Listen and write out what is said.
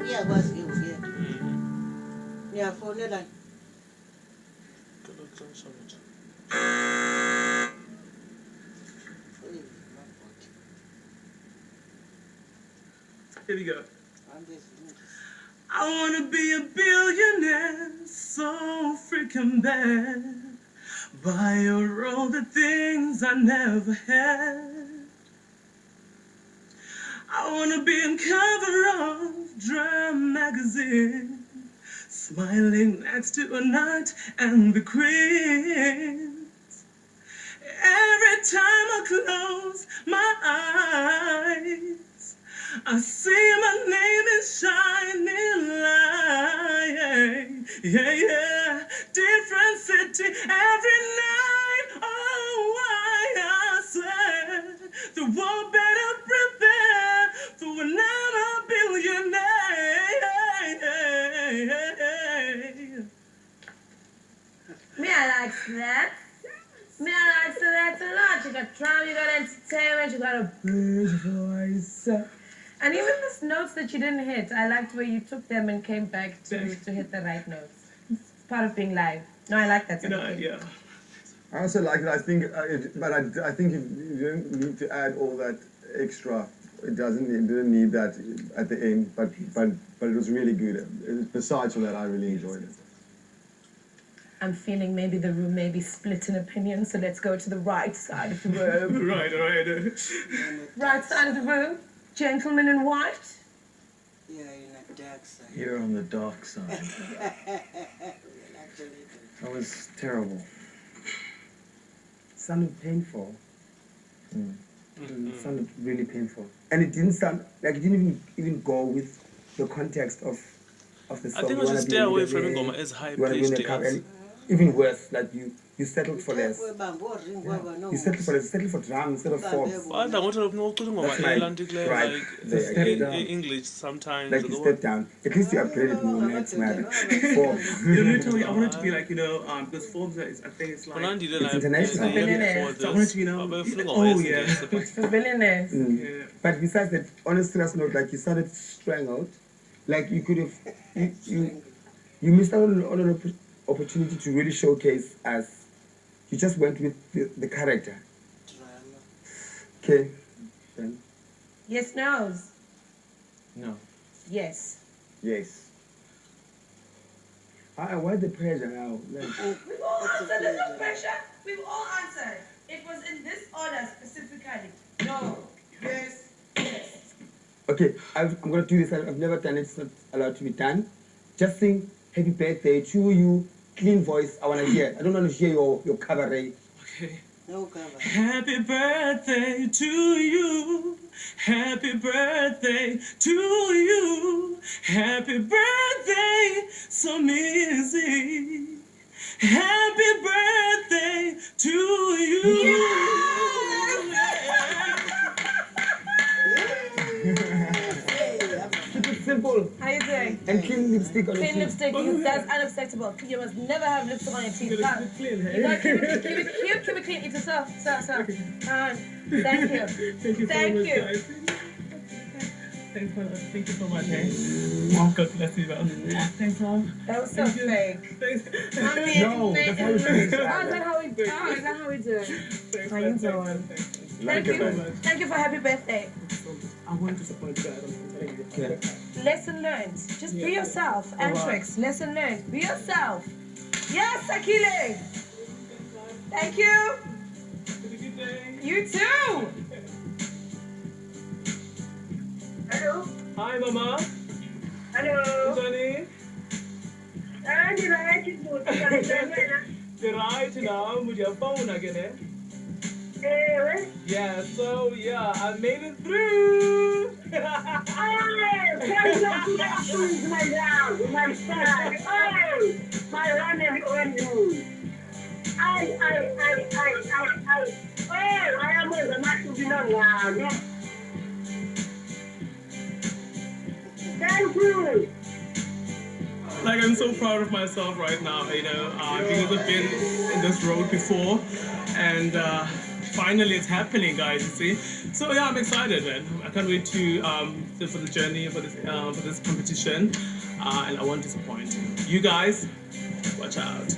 Yeah, was you here. Yeah, for that. Here we go. I wanna be a billionaire, so freaking bad. Buy or all the things I never had. I wanna be in cover of Drum magazine, smiling next to a knight and the queen. Every time I close my eyes, I see my name in shining light. Yeah, yeah, different city every night. Oh, I swear the world better prepare for when I'm a billionaire. Me, I like that. Me, I like that a lot. You got drama, you got entertainment, you got a big voice. And even those notes that you didn't hit, I liked where you took them and came back to hit the right notes. It's part of being live. No, I like that. Yeah. I also like it. I think, I think you don't need to add all that extra. It didn't need that at the end. But it was really good. Besides from that, I really enjoyed it. I'm feeling maybe the room may be split in opinion, so let's go to the right side of the room. Right. Right side of the room. Gentleman in white. Yeah, in the dark side. You're on the dark side. That was terrible. It sounded painful. It sounded really painful. And it didn't sound like it didn't even go with the context of the song. I think I should stay away from Ngoma as high pitched. Even worse, like you settled for less. You settled for drums instead of fourths. I want to know right. English sometimes. Like you step down. At least you upgraded more next matter. Fourth. I want it to be like, because Forbes is, I think it's like it's international. So I want it to be, oh yeah. For billionaires. Yeah. But besides that, on a serious note, like you sounded strangled. Like you could have, you missed out on an opportunity to really showcase us. You just went with the character. Okay. Then. Yes, no's. No. Yes. Yes. Why the pressure now? Like, We've all answered. There's no pressure. We've all answered. It was in this order specifically. No. Yes. Yes. okay, I'm going to do this. I've never done it. It's not allowed to be done. Just sing happy birthday to you. Clean voice. I want to hear. I don't want to hear your cabaret. Okay. No cover. Happy birthday to you. Happy birthday to you. Happy birthday, so easy. Happy birthday to you. Keep it simple. How you doing? And clean lipstick on your Clean teeth. lipstick, because that's unacceptable. You must never have lipstick on your teeth. You gotta keep it cute, keep it clean. It's a so. Thank you. Thank you so much, guys. Thank you so much, hey. God bless you, man. Thanks, Mom. That was so fake. Thanks. No, that's how we do it. Is that how we do it? How you doing? Thank you. Thank you for happy birthday. I want to support you guys. I'm telling you. Lesson learned. Just be yourself. Antrix. Lesson learned. Be yourself. Yes, Sakhekile. Thank you. Have a good day. You too. Hello. Hi, Mama. Hello. Johnny. Right now, with your phone again, Yeah, so I made it through. My running on you. I am the master now. Thank you. Like, I'm so proud of myself right now, because I've been in this road before, and finally it's happening, guys. You see. So yeah, I'm excited, man. I can't wait to for the journey for this competition, and I won't disappoint you guys. Watch out.